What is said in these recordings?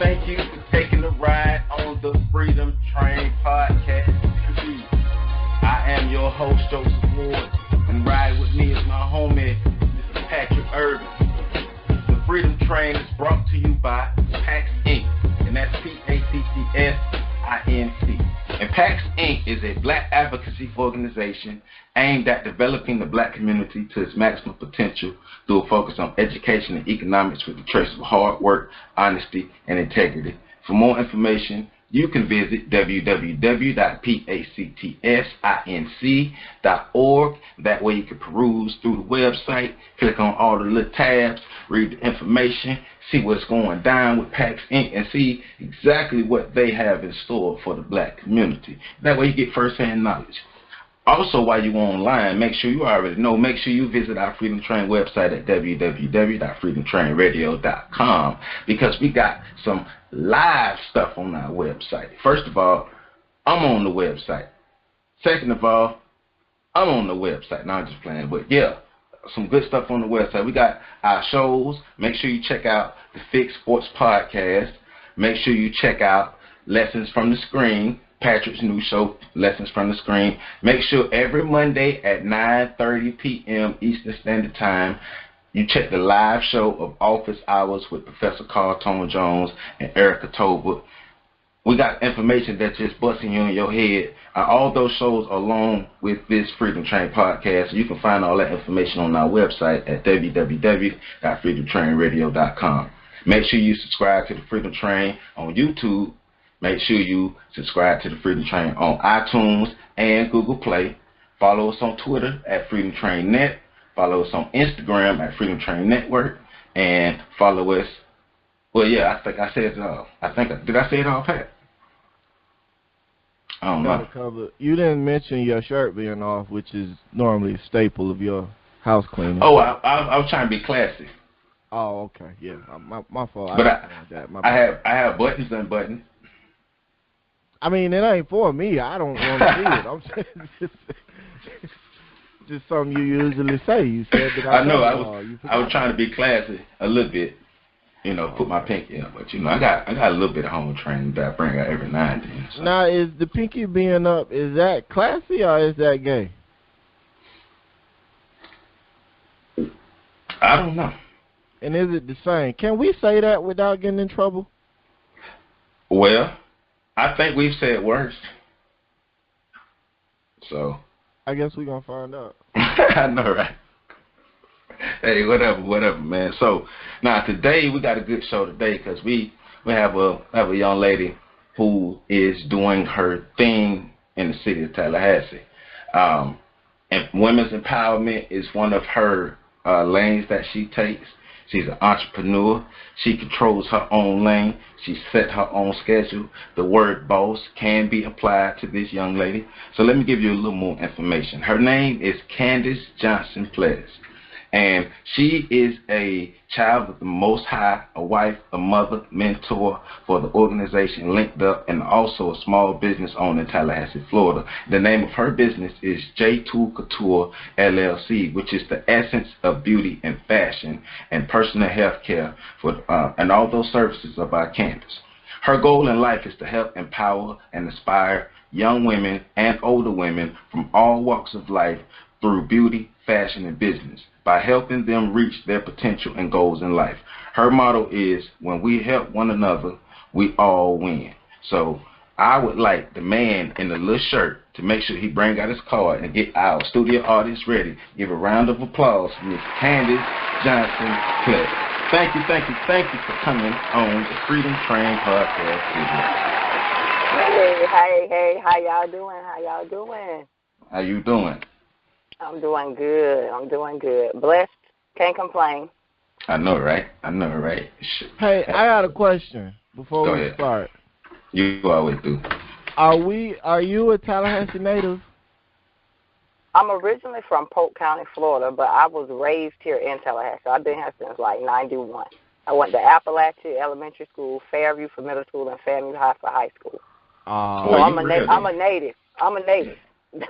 Thank you for taking a ride on the Freedom Train podcast. I am your host, Joseph Ward, and riding with me is my homie, Mr. Patrick Urban. The Freedom Train is brought to you by PAX Inc., and that's PACTS-INC. And PAX Inc. is a black advocacy organization aimed at developing the black community to its maximum potential through a focus on education and economics with a trace of hard work, honesty, and integrity. For more information, you can visit www.pactsinc.org. That way you can peruse through the website, click on all the little tabs, read the information, see what's going down with PAX Inc., and see exactly what they have in store for the black community. That way you get first-hand knowledge. Also, while you're online, make sure you already know, make sure you visit our Freedom Train website at www.freedomtrainradio.com, because we got some live stuff on our website. First of all, I'm on the website. Second of all, I'm on the website. Now I'm just playing, but yeah, some good stuff on the website. We got our shows. Make sure you check out the Fix Sports Podcast. Make sure you check out Lessons from the Screen, Patrick's new show, Lessons from the Screen. Make sure every Monday at 9:30 p.m. Eastern Standard Time, you check the live show of Office Hours with Professor Carl Tone Jones and Erica Tolbert. We got information that's just busting you in your head. All those shows along with this Freedom Train podcast. You can find all that information on our website at www.freedomtrainradio.com. Make sure you subscribe to the Freedom Train on YouTube. Make sure you subscribe to the Freedom Train on iTunes and Google Play. Follow us on Twitter at Freedom Train Net. Follow us on Instagram at Freedom Train Network. And follow us. Well, yeah, I think I said it all. Did I say it all, Pat? I don't know. You didn't mention your shirt being off, which is normally a staple of your house cleaning. Oh, I was trying to be classy. Oh, okay. Yeah, my fault. But I have buttons unbuttoned. I mean, it ain't for me. I don't want to see it. I'm just something you usually say. You said that. I know. I was trying to be classy a little bit. Put my pinky up. But I got a little bit of home training that I bring out every now and then. So. Now, is the pinky being up, is that classy or is that gay? I don't know. And is it the same? Can we say that without getting in trouble? Well, I think we've said worse. So. I guess we're going to find out. I know, right? Hey, whatever, man. So, now today, we got a good show today because we have a young lady who is doing her thing in the city of Tallahassee. And women's empowerment is one of her lanes that she takes. She's an entrepreneur. She controls her own lane. She set her own schedule. The word boss can be applied to this young lady. So let me give you a little more information. Her name is Candace Johnson Ples. And she is a child of the Most High, a wife, a mother, mentor for the organization Linked Up, and also a small business owner in Tallahassee, Florida. The name of her business is J2 Couture LLC, which is the essence of beauty and fashion and personal health care and all those services are by Candace. Her goal in life is to help empower and inspire young women and older women from all walks of life through beauty, fashion, and business by helping them reach their potential and goals in life. Her motto is, when we help one another, we all win. So I would like the man in the little shirt to make sure he bring out his card and get our studio audience ready. Give a round of applause for Miss Candace Johnson Ples. Thank you for coming on the Freedom Train podcast. Hey, how y'all doing? How you doing? I'm doing good. Blessed Can't complain. I know, right? I know, right? Hey, I got a question before Go we ahead. start. You always do. Are you a Tallahassee native? I'm originally from Polk County, Florida, but I was raised here in Tallahassee. I've been here since like 91. I went to Appalachia Elementary School, Fairview for middle school, and FAMU High for high school. So I'm a native. I'm a native.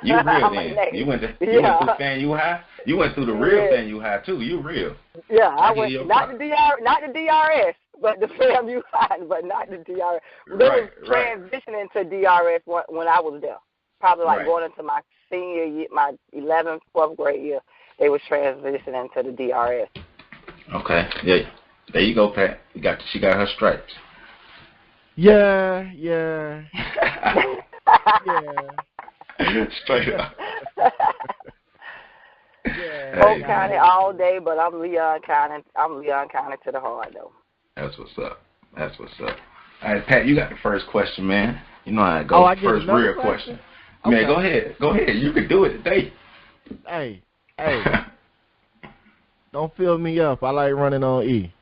You real I'm then? a native. You went to FAMU High. You went through the real FAMU High too. You real. Yeah, I went not the DRS, but the FAMU High, but not the DRS. They were transitioning to DRS when I was there. Probably like going into my senior year, my 11th, 12th grade year, they was transitioning to the DRS. Okay. Yeah. There you go, Pat. She got her stripes. Yeah. Straight up. Polk County all day, but I'm Leon County. I'm Leon County to the heart, though. That's what's up. All right, Pat, you got the first question, man. You know how it goes. First real question. Okay. Man, go ahead. You can do it today. Hey. Don't fill me up. I like running on E.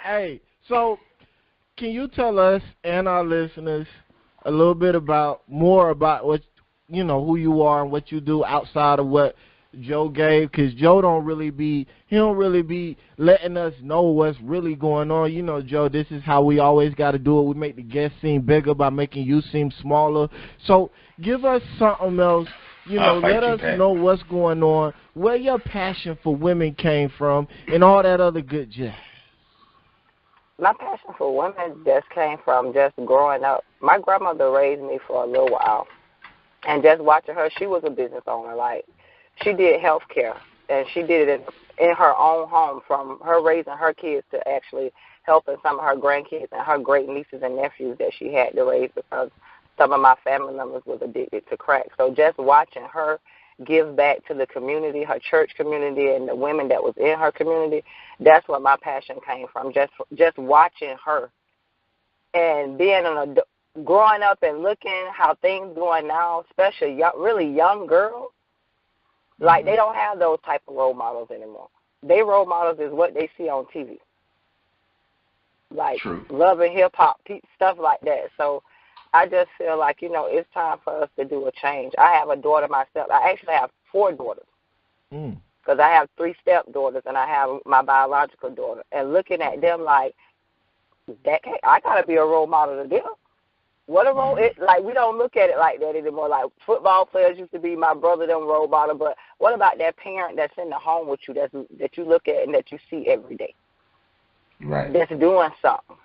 Hey, so can you tell us and our listeners a little bit more about what, who you are and what you do outside of what Joe gave? Because Joe don't really be letting us know what's really going on. Joe, this is how we always got to do it. We make the guests seem bigger by making you seem smaller. So give us something else. Let us know what's going on, where your passion for women came from, and all that other good jazz. My passion for women just came from just growing up. My grandmother raised me for a little while, and just watching her, she was a business owner. Like, she did healthcare, and she did it in her own home, from her raising her kids to actually helping some of her grandkids and her great nieces and nephews that she had to raise, because some of my family members was addicted to crack. So just watching her give back to the community, her church community, and the women that was in her community, that's where my passion came from. Just watching her and being growing up and looking how things going now, especially really young girls. Like, they don't have those type of role models anymore. Their role models is what they see on TV, like Love and Hip Hop, stuff like that. So I just feel like, it's time for us to do a change. I have a daughter myself. I actually have 4 daughters, because I have 3 stepdaughters, and I have my biological daughter. And looking at them like, I got to be a role model to them. What a role! Like, we don't look at it like that anymore. Like, football players used to be my brother, them role model. But what about that parent that's in the home with you, that you look at and that you see every day? Right. That's doing something.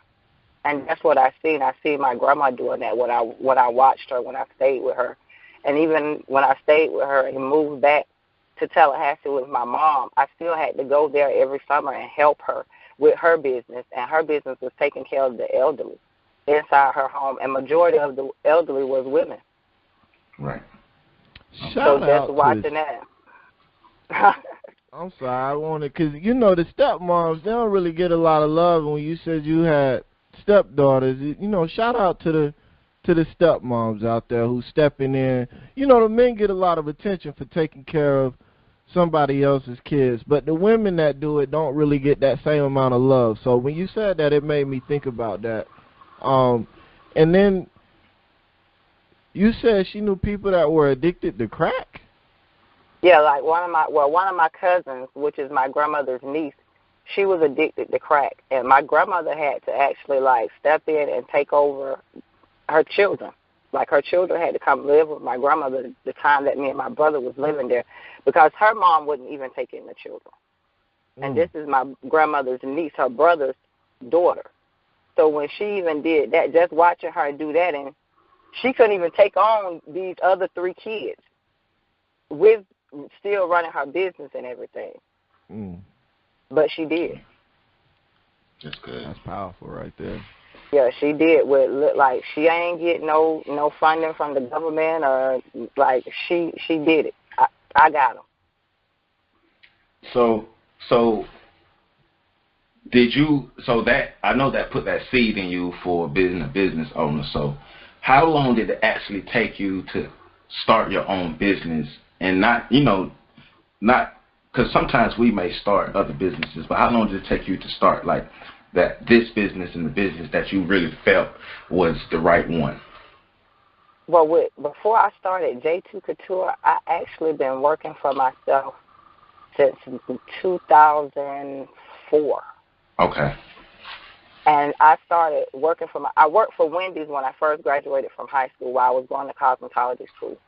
And that's what I seen. I see my grandma doing that when I watched her, when I stayed with her. And even when I stayed with her and moved back to Tallahassee with my mom, I still had to go there every summer and help her with her business. And her business was taking care of the elderly inside her home. And majority of the elderly was women. Right. Shout so just watching that. I'm sorry, I wanted, because, the stepmoms, they don't really get a lot of love. When you said you had stepdaughters, shout out to the stepmoms out there who stepping in. The men get a lot of attention for taking care of somebody else's kids, but the women that do it don't really get that same amount of love. So when you said that, it made me think about that. And then you said she knew people that were addicted to crack? Yeah, like one of my cousins, which is my grandmother's niece, she was addicted to crack, and my grandmother had to actually, like, step in and take over her children. Like, her children had to come live with my grandmother the time that me and my brother was living there, because her mom wouldn't even take in the children. And this is my grandmother's niece, her brother's daughter. So when she even did that, just watching her do that, and she couldn't even take on these other 3 kids with still running her business and everything. But she did. That's good. That's powerful right there. Yeah, she did. Like, she ain't get no funding from the government, or like she did it. I got them. So did you? So that, I know that put that seed in you for being a business owner. So how long did it actually take you to start your own business, and not not because sometimes we may start other businesses, but how long did it take you to start like this business and the business that you really felt was the right one? Well, before I started J2 Couture, I actually been working for myself since 2004. Okay. And I started working I worked for Wendy's when I first graduated from high school while I was going to cosmetology school.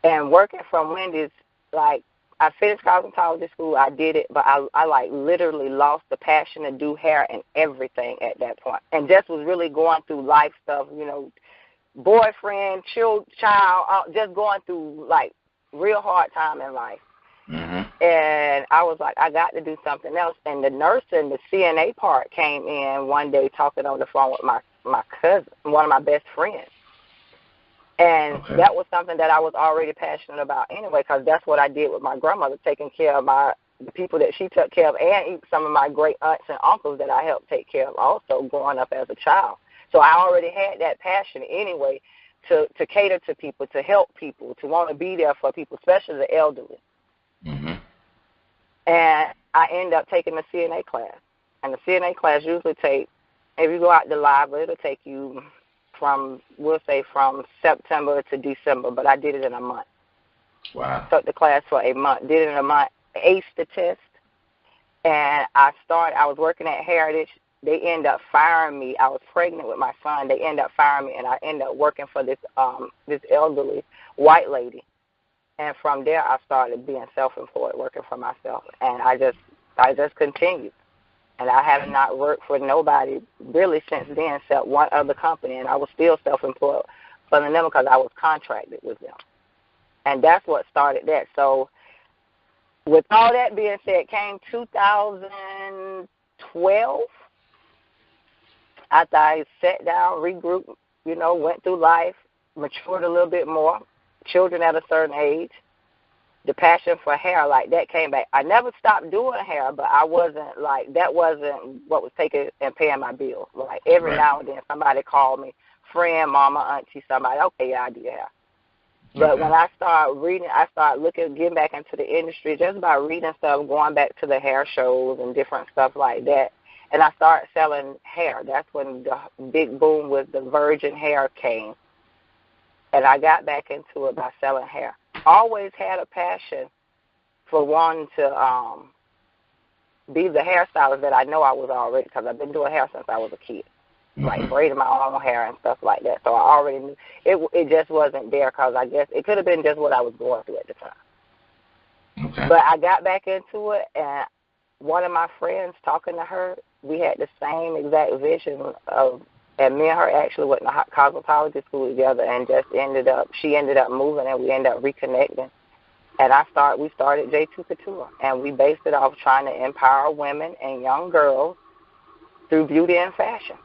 And working from Wendy's, like, I finished cosmetology school, I did it, but I like literally lost the passion to do hair and everything at that point. And just was really going through life stuff, you know, boyfriend, child, just going through like real hard time in life. Mm-hmm. And I was like, I got to do something else. And the nurse and the CNA part came in one day talking on the phone with my cousin, one of my best friends. And that was something that I was already passionate about anyway, because that's what I did with my grandmother, taking care of the people that she took care of, and some of my great aunts and uncles that I helped take care of also growing up as a child. So I already had that passion anyway to cater to people, to help people, to want to be there for people, especially the elderly. Mm-hmm. And I ended up taking the CNA class. And the CNA class usually if you go out the library, it'll take you from September to December, but I did it in a month. Wow. Took the class for a month, did it in a month, aced the test, and I was working at Heritage. They ended up firing me. I was pregnant with my son. They ended up firing me, and I ended up working for this elderly white lady. And from there, I started being self-employed, working for myself, and I just continued. And I have not worked for nobody really since then except one other company, and I was still self-employed for them because I was contracted with them. And that's what started that. So with all that being said, came 2012. After I sat down, regrouped, went through life, matured a little bit more, children at a certain age, the passion for hair, like, that came back. I never stopped doing hair, but that wasn't what was taking and paying my bills. Like, every now and then somebody called me, friend, mama, auntie, somebody, okay, yeah, I do hair. But when I started reading, I started getting back into the industry just by reading stuff, going back to the hair shows and different stuff like that. And I started selling hair. That's when the big boom with the virgin hair came. And I got back into it by selling hair. Always had a passion for wanting to be the hairstylist that I know I was already, because I've been doing hair since I was a kid, like braiding my own hair and stuff like that. So I already knew. It just wasn't there because I guess it could have been just what I was going through at the time. Okay. But I got back into it, and one of my friends, talking to her, we had the same exact vision and me and her actually went to cosmetology school together, and she ended up moving, and we ended up reconnecting. And we started J2 Couture, and we based it off trying to empower women and young girls through beauty and fashion.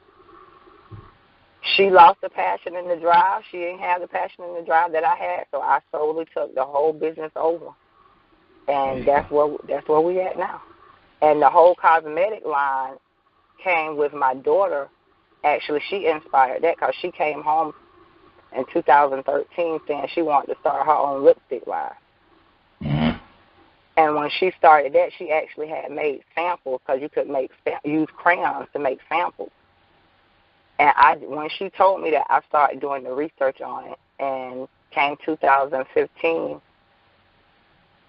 She lost the passion and the drive. She didn't have the passion and the drive that I had, so I solely took the whole business over. And that's where we at now. And the whole cosmetic line came with my daughter. Actually, she inspired that because she came home in 2013 saying she wanted to start her own lipstick line. Mm-hmm. And when she started that, she actually had made samples because you could use crayons to make samples. And when she told me that, I started doing the research on it. And came 2015,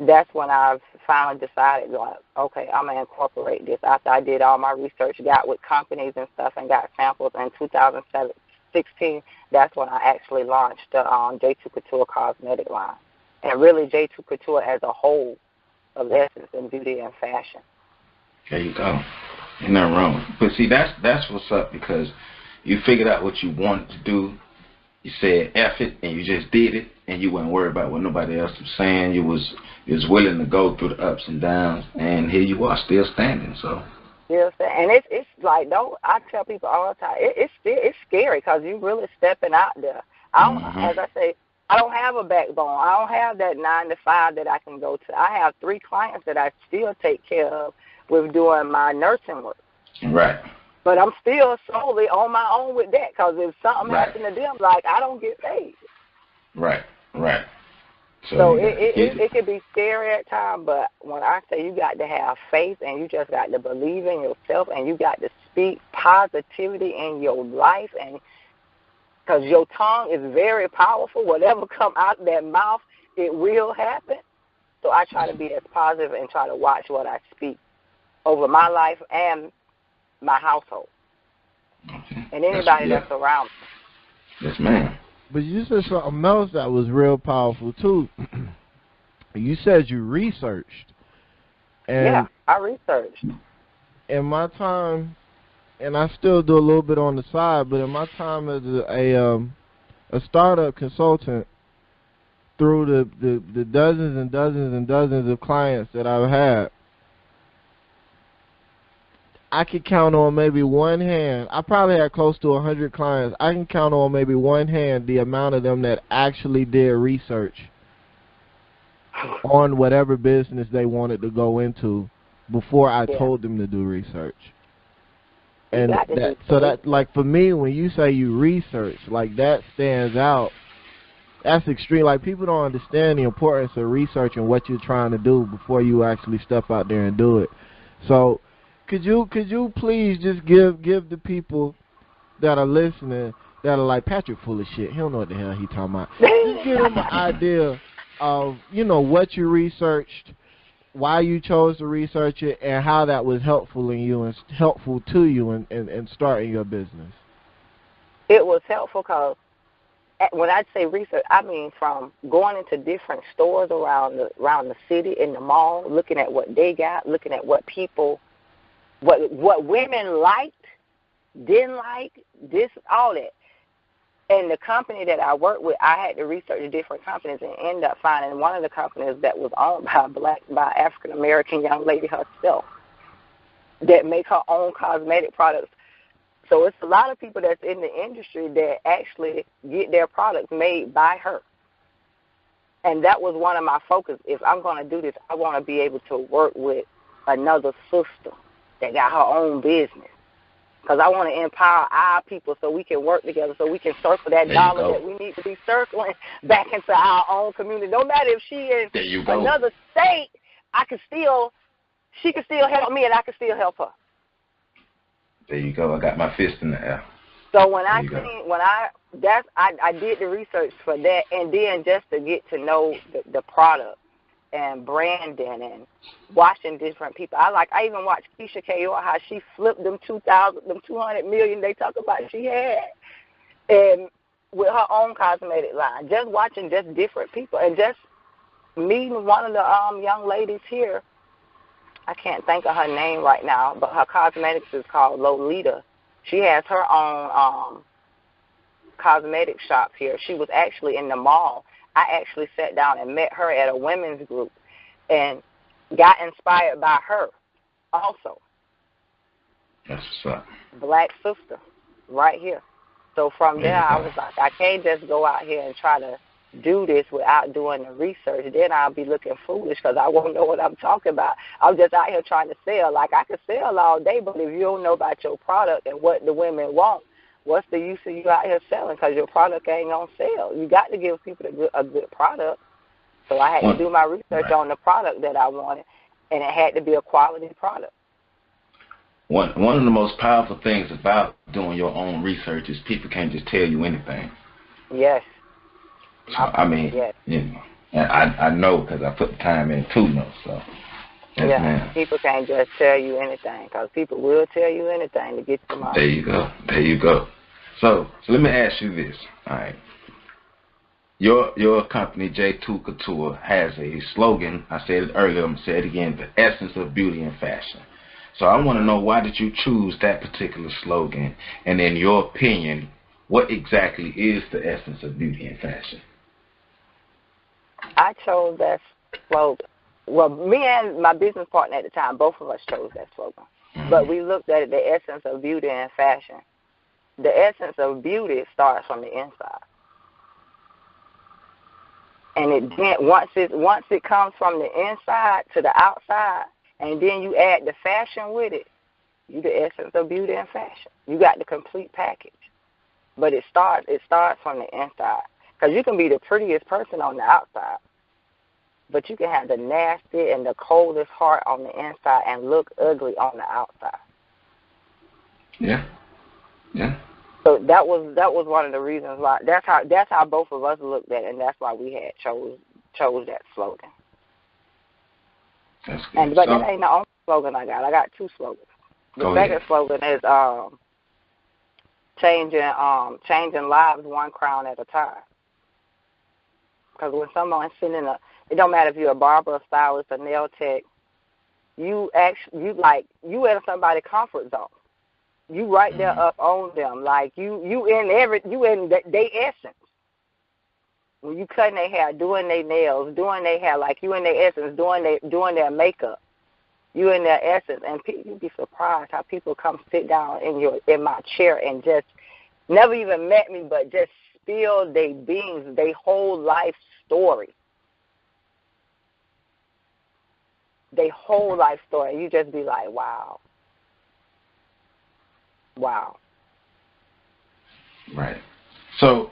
that's when I finally decided, like, okay, I'm going to incorporate this. After I did all my research, got with companies and stuff and got samples in 2016, that's when I actually launched the J2 Couture cosmetic line. And really J2 Couture as a whole of essence in beauty and fashion. There you go. Ain't nothing wrong. But see, that's what's up, because you figured out what you wanted to do. You said F it, and you just did it, and you wasn't worried about what nobody else was saying. You was willing to go through the ups and downs, and here you are, still standing. So. Yes, and it's like, I tell people all the time, it's scary because you really stepping out there. As I say, I don't have a backbone. I don't have that 9 to 5 that I can go to. I have 3 clients that I still take care of with doing my nursing work. Right. But I'm still solely on my own with that, because if something happens to them, like, I don't get paid. Right. So it could be scary at times, but when I say you got to have faith and you just got to believe in yourself and you got to speak positivity in your life, and because your tongue is very powerful, whatever come out of that mouth, it will happen. So I try to be as positive and try to watch what I speak over my life and my household. Okay. And anybody that's around me. Yes, ma'am. But you said something else that was real powerful, too. You said you researched. And yeah, I researched. In my time, and I still do a little bit on the side, but in my time as a startup consultant, through the dozens and dozens and dozens of clients that I've had, I could count on maybe one hand. I probably had close to 100 clients. I can count on maybe one hand the amount of them that actually did research on whatever business they wanted to go into before I told them to do research. And that, like, for me, when you say you research, like, that stands out. That's extreme. Like, people don't understand the importance of researching what you're trying to do before you actually step out there and do it. So could you please just give the people that are listening, that are like, Patrick full of shit, he don't know what the hell he talking about. Just give them an idea of, you know, what you researched, why you chose to research it, and how that was helpful to you in starting your business. It was helpful because when I say research, I mean from going into different stores around the city, in the mall, looking at what they got, looking at what people, what women liked, didn't like, this, all that. And the company that I worked with, I had to research different companies and end up finding one of the companies that was owned by African American young lady herself that make her own cosmetic products. So it's a lot of people that's in the industry that actually get their products made by her. And that was one of my focus. If I'm going to do this, I want to be able to work with another sister that got her own business. Because I want to empower our people so we can work together, so we can circle that dollar that we need to be circling back into our own community. No matter if she is another state, she can still help me and I can still help her. There you go. I got my fist in the air. So I did the research for that, and then just to get to know the product and branding and watching different people. I even watched Keisha Kayor, how she flipped them 200 million they talk about she had, and with her own cosmetic line. Just watching just different people and just meeting one of the young ladies here. I can't think of her name right now, but her cosmetics is called Lolita. She has her own cosmetic shop here. She was actually in the mall. I actually sat down and met her at a women's group and got inspired by her also. That's what's up. Black sister, right here. So from there, I was like, I can't just go out here and try to do this without doing the research. Then I'll be looking foolish because I won't know what I'm talking about. I'm just out here trying to sell. Like, I could sell all day, but if you don't know about your product and what the women want, what's the use of you out here selling? Because your product ain't going to sell. You got to give people a good product. So I had to do my research on the product that I wanted, and it had to be a quality product. One of the most powerful things about doing your own research is people can't just tell you anything. Yes. So, I mean, you know, and I know because I put the time in too, no. So, man. People can't just tell you anything because people will tell you anything to get your money. There you go. So let me ask you this. All right. Your company, J2 Couture, has a slogan. I said it earlier. I'm going to say it again. The essence of beauty and fashion. So I want to know, why did you choose that particular slogan? And in your opinion, what exactly is the essence of beauty and fashion? I chose that slogan. Well, me and my business partner at the time, both of us chose that slogan. Mm-hmm. But we looked at it, the essence of beauty and fashion. The essence of beauty starts from the inside. And once it comes from the inside to the outside, and then you add the fashion with it, you the essence of beauty and fashion. You got the complete package. But it starts from the inside. Because you can be the prettiest person on the outside, but you can have the nasty and the coldest heart on the inside and look ugly on the outside. Yeah. Yeah. So that was one of the reasons why. That's how both of us looked at it, and that's why we had chose that slogan. That's good. But that ain't the only slogan I got. I got 2 slogans. The second slogan is changing lives one crown at a time. Because when someone's sending it don't matter if you're a barber, a stylist, a nail tech, you in somebody's comfort zone. You right there up on them, like you in their essence. When you cutting their hair, doing their nails, doing their hair, like you in their essence, doing their makeup. You in their essence, and you'd be surprised how people come sit down in my chair and just never even met me, but just spill their beings, their whole life story. Their whole life story. You just be like, wow. Wow. Right. So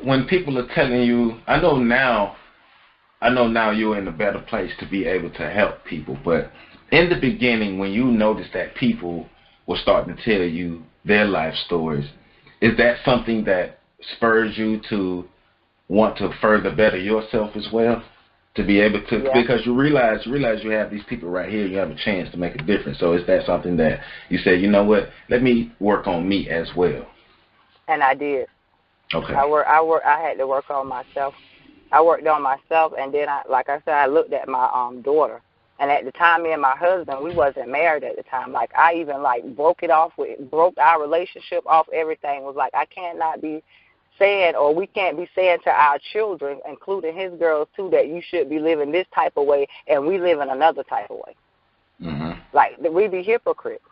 when people are telling you, I know now you're in a better place to be able to help people, but in the beginning when you noticed that people were starting to tell you their life stories, is that something that spurs you to want to further better yourself as well? To be able to, because you realize you have these people right here, you have a chance to make a difference. So is that something that you say, you know what, let me work on me as well? And I did. Okay. I had to work on myself. I worked on myself, and then I looked at my daughter. And at the time, me and my husband, we wasn't married at the time. Like I even broke our relationship off. Everything was like I cannot be saying, or we can't be saying to our children, including his girls too, that you should be living this type of way and we live in another type of way. Mm-hmm. Like we be hypocrites.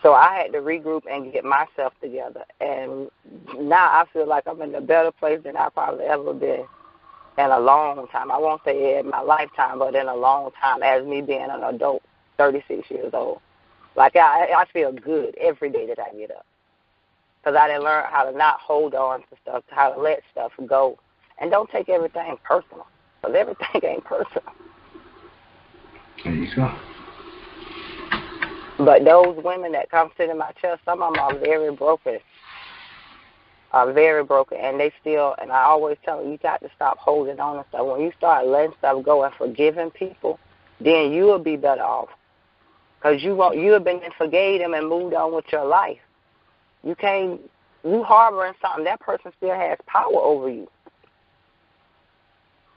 So I had to regroup and get myself together, and now I feel like I'm in a better place than I've probably ever been in a long time. I won't say in my lifetime, but in a long time, as me being an adult, 36 years old. Like I feel good every day that I get up. Because I didn't learn how to not hold on to stuff, how to let stuff go. And don't take everything personal, because everything ain't personal. There you go. But those women that come sit in my chest, some of them are very broken. And they still, and I always tell them, you got to stop holding on to stuff. When you start letting stuff go and forgiving people, then you will be better off. Because you have been forgave them and moved on with your life. You harboring something, that person still has power over you.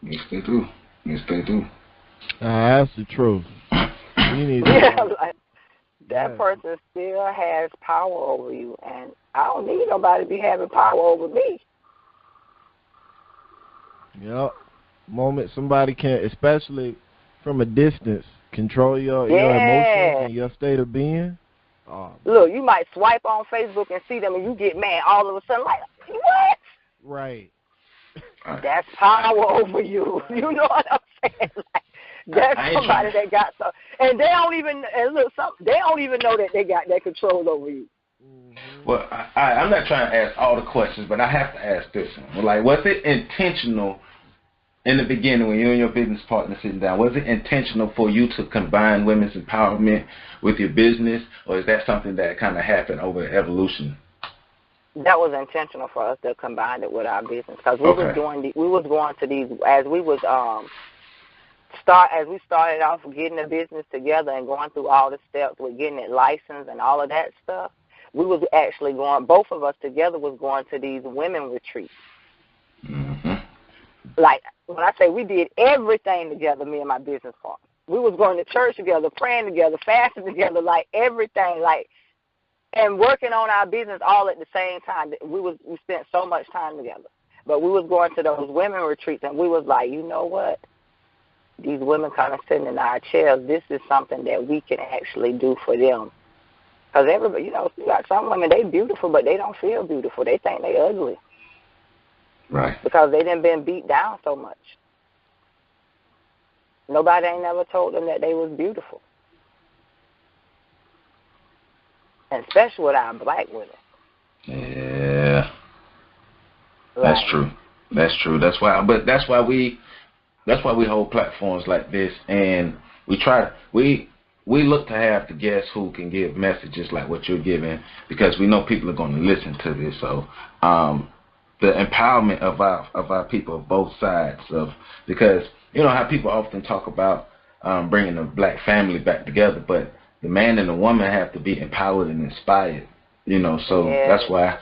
Yes, they do. Yes, they do. That's the truth. You need to that person still has power over you, and I don't need nobody to be having power over me. Yep. Moment somebody can, especially from a distance, control your emotions and your state of being. Look, you might swipe on Facebook and see them, and you get mad all of a sudden, like, what? Right. That's power over you. You know what I'm saying? Like, that's somebody that got some, and they don't even know that they got that control over you. Well, I'm not trying to ask all the questions, but I have to ask this one. Like, was it intentional in the beginning when you and your business partner sitting down? Was it intentional for you to combine women's empowerment with your business, or is that something that kind of happened over evolution? That was intentional for us to combine it with our business, because we was going to these as we started off getting the business together and going through all the steps with getting it licensed and all of that stuff. We was actually both of us together was going to these women retreats. Mm-hmm. Like when I say we did everything together, me and my business partner. We was going to church together, praying together, fasting together, like everything, and working on our business all at the same time. We spent so much time together. But we was going to those women retreats, and we was like, you know what? These women kind of sitting in our chairs. This is something that we can actually do for them. Because everybody, you got some women, they beautiful, but they don't feel beautiful. They think they ugly. Right. Because they done been beat down so much. Nobody ain't never told them that they was beautiful. And especially with our black women. Yeah. That's true. That's true. That's why we hold platforms like this, and we look to have the guests who can give messages like what you're giving, because we know people are going to listen to this. So the empowerment of our people of both sides of, because you know how people often talk about bringing the black family back together, but the man and the woman have to be empowered and inspired. You know, so that's why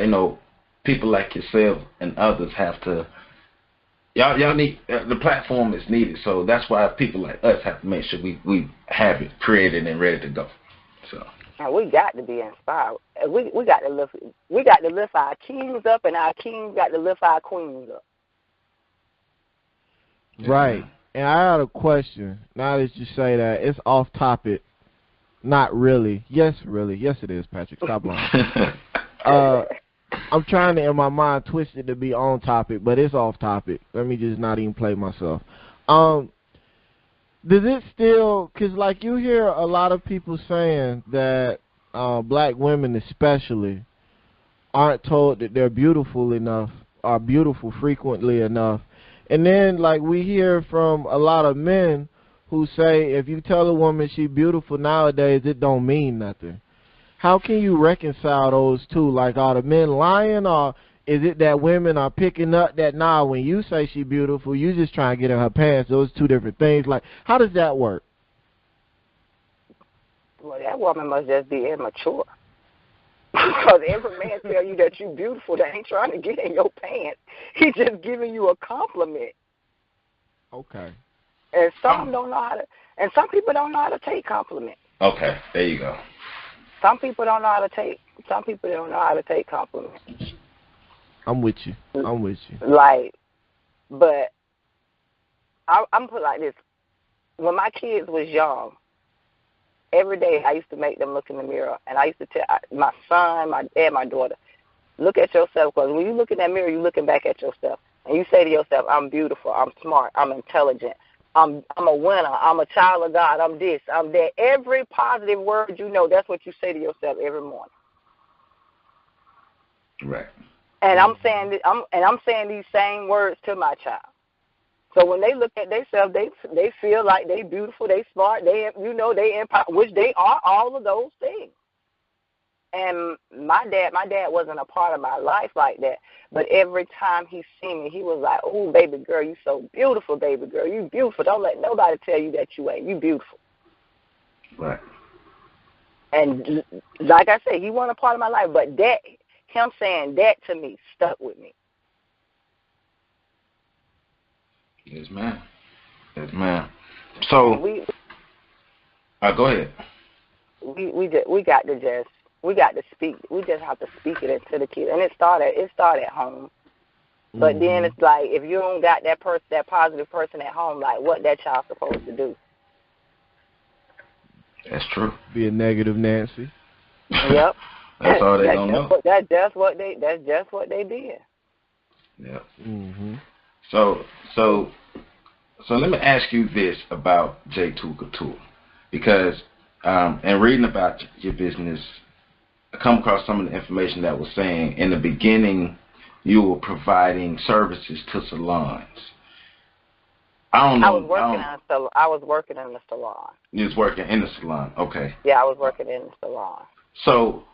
you know, people like yourself and others have to. Y'all need the platform is needed, so that's why people like us have to make sure we have it created and ready to go. So we got to be inspired. We got to lift our kings up, and our kings got to lift our queens up. Right. And I had a question. Now that you say that, it's off topic. Not really. Yes, really. Yes, it is, Patrick. Stop lying. I'm trying to, in my mind, twist it to be on topic, but it's off topic. Let me just not even play myself. Does it still, because like you hear a lot of people saying that black women especially aren't told that they're beautiful enough, or beautiful frequently enough. And then like we hear from a lot of men who say if you tell a woman she's beautiful nowadays, it don't mean nothing. How can you reconcile those two? Like, are the men lying, or is it that women are picking up that, nah, when you say she's beautiful, you just trying to get in her pants? Those two different things. Like, how does that work? Well, that woman must just be immature. Because every man tell you that you're beautiful, they ain't trying to get in your pants. He's just giving you a compliment. Okay. And some don't know how to, and some people don't know how to take compliments. okay, there you go. Some people don't know how to take compliments. I'm with you. Like, but I'm put like this. When my kids was young, every day I used to make them look in the mirror, and I used to tell my son, my daughter, look at yourself, because when you look in that mirror, you're looking back at yourself, and you say to yourself, I'm beautiful, I'm smart, I'm intelligent, I'm a winner, I'm a child of God, I'm this, I'm that. Every positive word you know, that's what you say to yourself every morning. Right. And I'm saying these same words to my child. So when they look at themselves, they feel like they beautiful, they smart, they empower, which they are all of those things. And my dad wasn't a part of my life like that. But every time he seen me, he was like, "Oh, baby girl, you so beautiful, baby girl, you beautiful. Don't let nobody tell you that you ain't. You beautiful." Right. And like I said, he wasn't a part of my life, but him saying that to me stuck with me. Yes, ma'am. So go ahead. We got to speak. We just have to speak it into the kids, and it started at home. But then it's like, if you don't got that positive person at home, like, what that child supposed to do? That's true. Be a negative Nancy. Yep. That's all they gonna know. That's just what they did. Yep. Mm-hmm. So let me ask you this about J2 Couture, because in reading about your business, I come across some of the information that was saying in the beginning you were providing services to salons. I don't know. I was working in the salon. You was working in the salon, okay. Yeah, I was working in the salon. So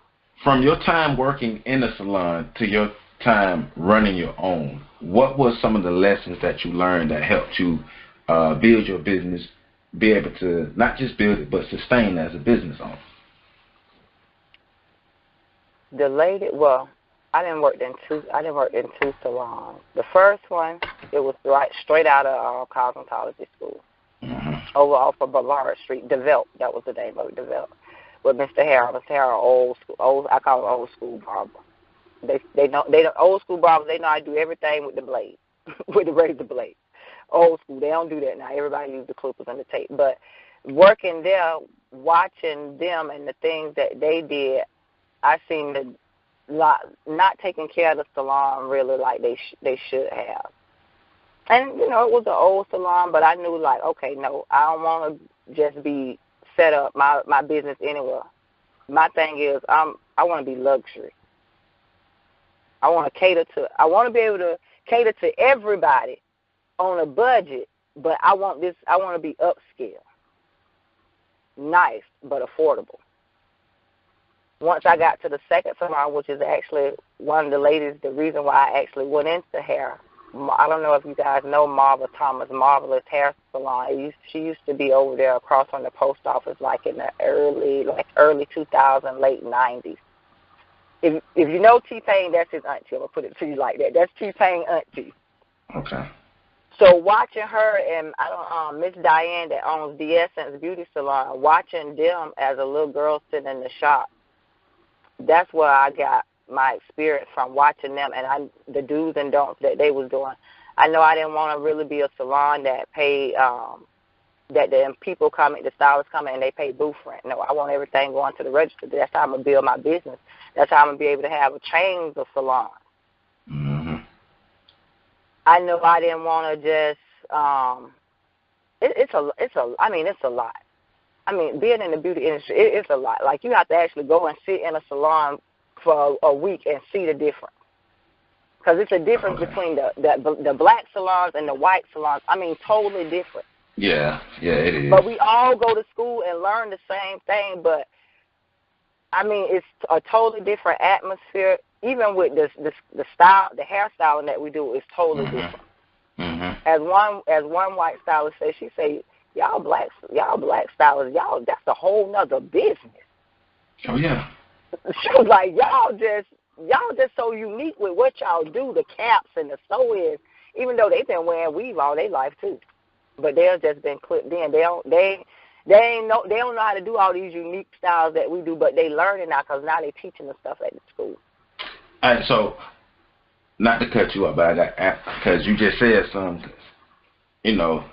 from your time working in the salon to your time running your own, what were some of the lessons that you learned that helped you build your business, be able to not just build it but sustain as a business owner? I didn't work in two salons. The first one, it was right straight out of cosmetology school, over off of Ballard Street. Develop, that was the name of it. Develop, with Mr. Harrell. Mr. Harrell, I call him old school barber. They know old school barbers. They know how to do everything with the blade, with the razor blade. Old school, they don't do that now. Everybody use the clippers and the tape. But working there, watching them and the things that they did, I seen not taking care of the salon really like they should have. And it was an old salon, but I knew, like, okay, no, I don't want to just be set up my business anywhere. My thing is, I want to be luxury. I want to be able to cater to everybody on a budget, but I want to be upscale. Nice, but affordable. Once I got to the second salon, which is actually one of the ladies, the reason why I actually went into hair, I don't know if you guys know Marva Thomas, Marvelous Hair Salon. She used to be over there across from the post office, like in the early 2000s, late 90s. If you know T-Pain, that's his auntie. I'm going to put it to you like that. That's T-Pain auntie. Okay. So watching her and Miss Diane that owns the Essence Beauty Salon, watching them as a little girl sitting in the shop, that's where I got my experience from, watching them and the do's and don'ts that they was doing. I know I didn't want to really be a salon that paid that the people come, the stylists come in and they pay booth rent. No, I want everything going to the register. That's how I'm going to build my business. That's how I'm going to be able to have a chains of salons. Mm-hmm. I know I didn't want to just it's a lot. I mean, being in the beauty industry, it's a lot. Like, you have to actually go and sit in a salon for a week and see the difference. Because it's a difference between the black salons and the white salons. I mean, totally different. Yeah, it is. But we all go to school and learn the same thing, but, I mean, it's a totally different atmosphere. Even with the style, the hairstyling that we do is totally different. Mm-hmm. As one white stylist said, she said, y'all black stylists, that's a whole nother business. Oh yeah. She was like, y'all just so unique with what y'all do, the caps and the sew-ins, even though they've been wearing weave all their life too. But they've just been clipped in. They don't know how to do all these unique styles that we do, but they learn it now because now they're teaching the stuff at the school. All right, so not to cut you up, but I got, because you just said something. You know,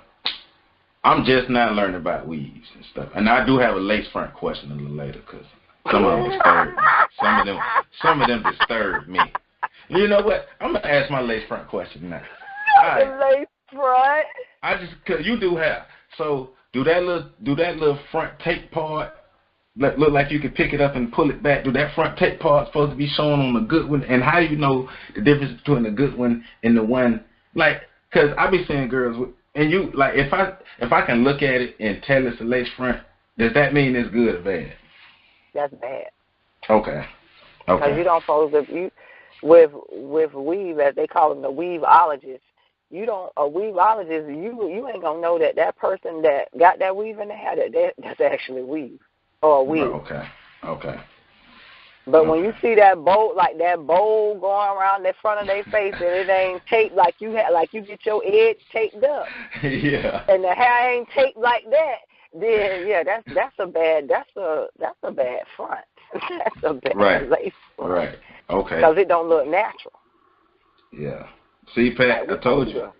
I'm just not learning about weaves and stuff, and I do have a lace front question a little later because some of them disturb me. Some of them disturb me. You know what? I'm gonna ask my lace front question now. Lace front. Cause you do have. So do that little front tape part look like you could pick it up and pull it back? Do that front tape part supposed to be shown on the good one? And how do you know the difference between the good one and the one like? Cause I be seeing girls with, and you like if I can look at it and tell it's a lace front, does that mean it's good or bad? That's bad. Okay. Because you don't supposed to with weave, as they call them, the weaveologist. A weaveologist, you ain't gonna know that person that got that weave in the hair that's actually weave or a weave. Okay. But when you see that bowl going around the front of their face and it ain't taped like you get your edge taped up. Yeah. And the hair ain't taped like that, then yeah, that's a bad front. That's a bad lace front. Right. Okay. Because it don't look natural. Yeah. See, Pat, I told you.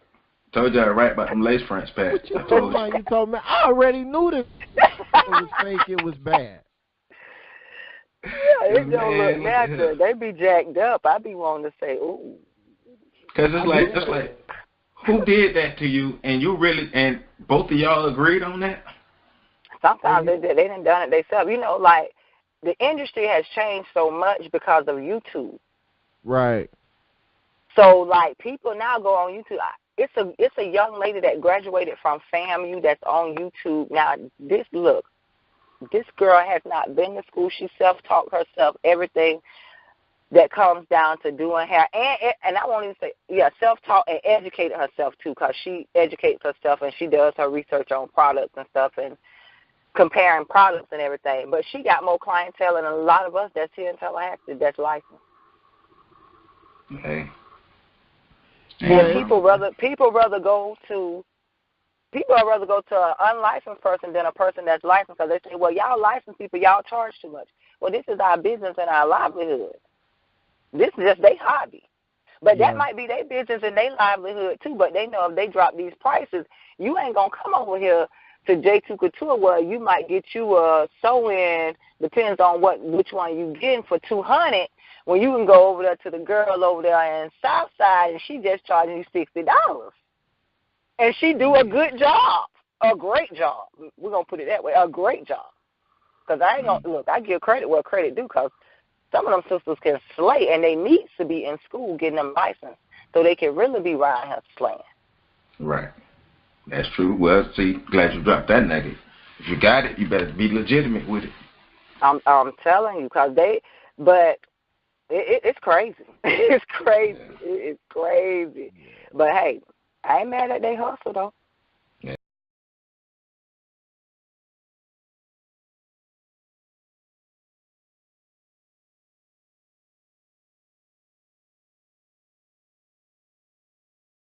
Told you I right about them lace fronts, Pat. I told you. You told me. I already knew this. It was fake. It was bad. Yeah, it don't look natural. They be jacked up. I be wanting to say, ooh. Because it's like, who did that to you? And both of y'all agreed on that? Sometimes they done it themselves. You know, like, the industry has changed so much because of YouTube. Right. So, like, people now go on YouTube. It's a young lady that graduated from FAMU that's on YouTube. Now, this girl has not been to school. She self-taught herself everything that comes down to doing hair. And I won't even say, self-taught and educated herself, too, because she educates herself and she does her research on products and stuff and comparing products and everything. But she got more clientele than a lot of us that's here in Tallahassee that's licensed. Okay. And people rather go to an unlicensed person than a person that's licensed because they say, well, y'all licensed people, y'all charge too much. Well, this is our business and our livelihood. This is just their hobby. But that might be their business and their livelihood, too. But they know if they drop these prices, you ain't going to come over here to J2 Couture where you might get you a sew-in, depends on which one you getting for $200, when you can go over there to the girl over there in Southside and she just charging you $60. And she do a good job, a great job. We're going to put it that way, a great job. Because I ain't going to, look, I give credit where credit due because some of them sisters can slay and they need to be in school getting them licensed so they can really be around here playing. Right. That's true. Well, see, glad you dropped that nugget. If you got it, you better be legitimate with it. I'm telling you, but it's crazy. It's crazy. It's crazy. But hey, I ain't mad at they hustle though.